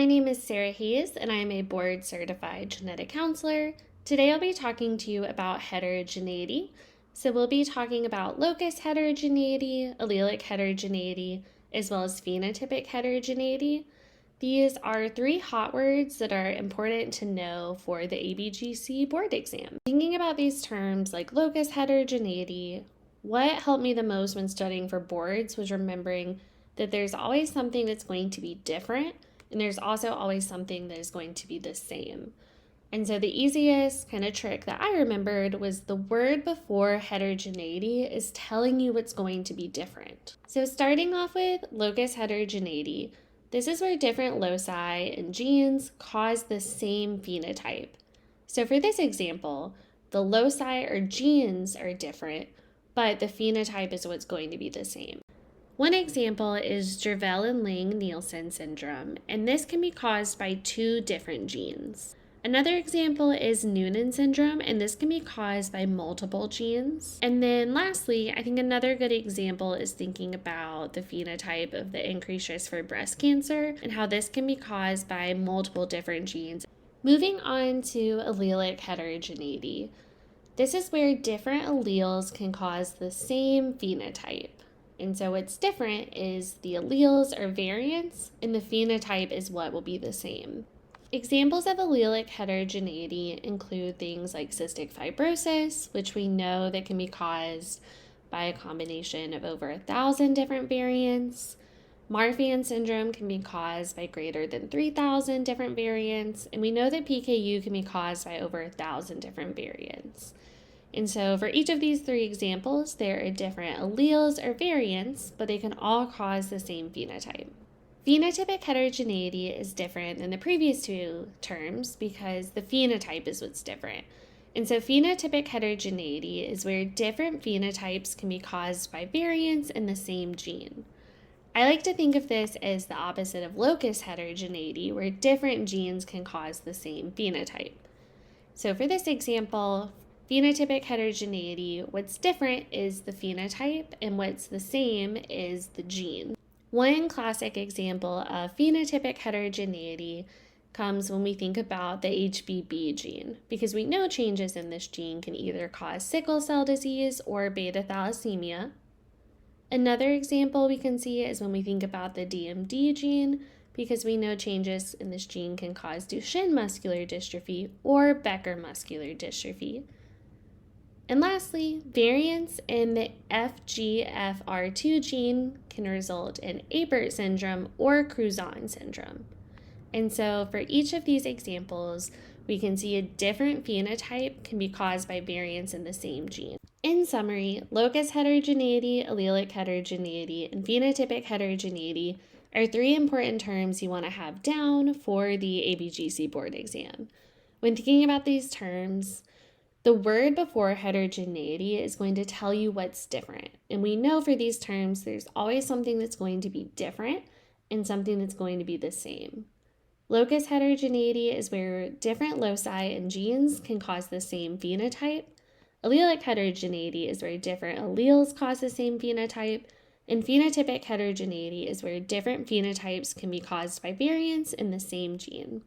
My name is Sarah Hayes, and I am a board-certified genetic counselor. Today I'll be talking to you about heterogeneity. So we'll be talking about locus heterogeneity, allelic heterogeneity, as well as phenotypic heterogeneity. These are three hot words that are important to know for the ABGC board exam. Thinking about these terms like locus heterogeneity, what helped me the most when studying for boards was remembering that there's always something that's going to be different, and there's also always something that is going to be the same. And so the easiest kind of trick that I remembered was the word before heterogeneity is telling you what's going to be different. So starting off with locus heterogeneity, this is where different loci and genes cause the same phenotype. So for this example, the loci or genes are different, but the phenotype is what's going to be the same. One example is Dravet and Lang-Nielsen syndrome, and this can be caused by two different genes. Another example is Noonan syndrome, and this can be caused by multiple genes. And then lastly, I think another good example is thinking about the phenotype of the increased risk for breast cancer and how this can be caused by multiple different genes. Moving on to allelic heterogeneity. This is where different alleles can cause the same phenotype. And so what's different is the alleles or variants, and the phenotype is what will be the same. Examples of allelic heterogeneity include things like cystic fibrosis, which we know that can be caused by a combination of over 1,000 different variants. Marfan syndrome can be caused by greater than 3,000 different variants, and we know that PKU can be caused by over 1,000 different variants. And so for each of these three examples, there are different alleles or variants, but they can all cause the same phenotype. Phenotypic heterogeneity is different than the previous two terms because the phenotype is what's different. And so phenotypic heterogeneity is where different phenotypes can be caused by variants in the same gene. I like to think of this as the opposite of locus heterogeneity, where different genes can cause the same phenotype. So for this example, phenotypic heterogeneity, what's different is the phenotype, and what's the same is the gene. One classic example of phenotypic heterogeneity comes when we think about the HBB gene, because we know changes in this gene can either cause sickle cell disease or beta thalassemia. Another example we can see is when we think about the DMD gene, because we know changes in this gene can cause Duchenne muscular dystrophy or Becker muscular dystrophy. And lastly, variants in the FGFR2 gene can result in Apert syndrome or Crouzon syndrome. And so for each of these examples, we can see a different phenotype can be caused by variants in the same gene. In summary, locus heterogeneity, allelic heterogeneity, and phenotypic heterogeneity are three important terms you want to have down for the ABGC board exam. When thinking about these terms, the word before heterogeneity is going to tell you what's different. And we know for these terms, there's always something that's going to be different and something that's going to be the same. Locus heterogeneity is where different loci and genes can cause the same phenotype. Allelic heterogeneity is where different alleles cause the same phenotype. And phenotypic heterogeneity is where different phenotypes can be caused by variants in the same gene.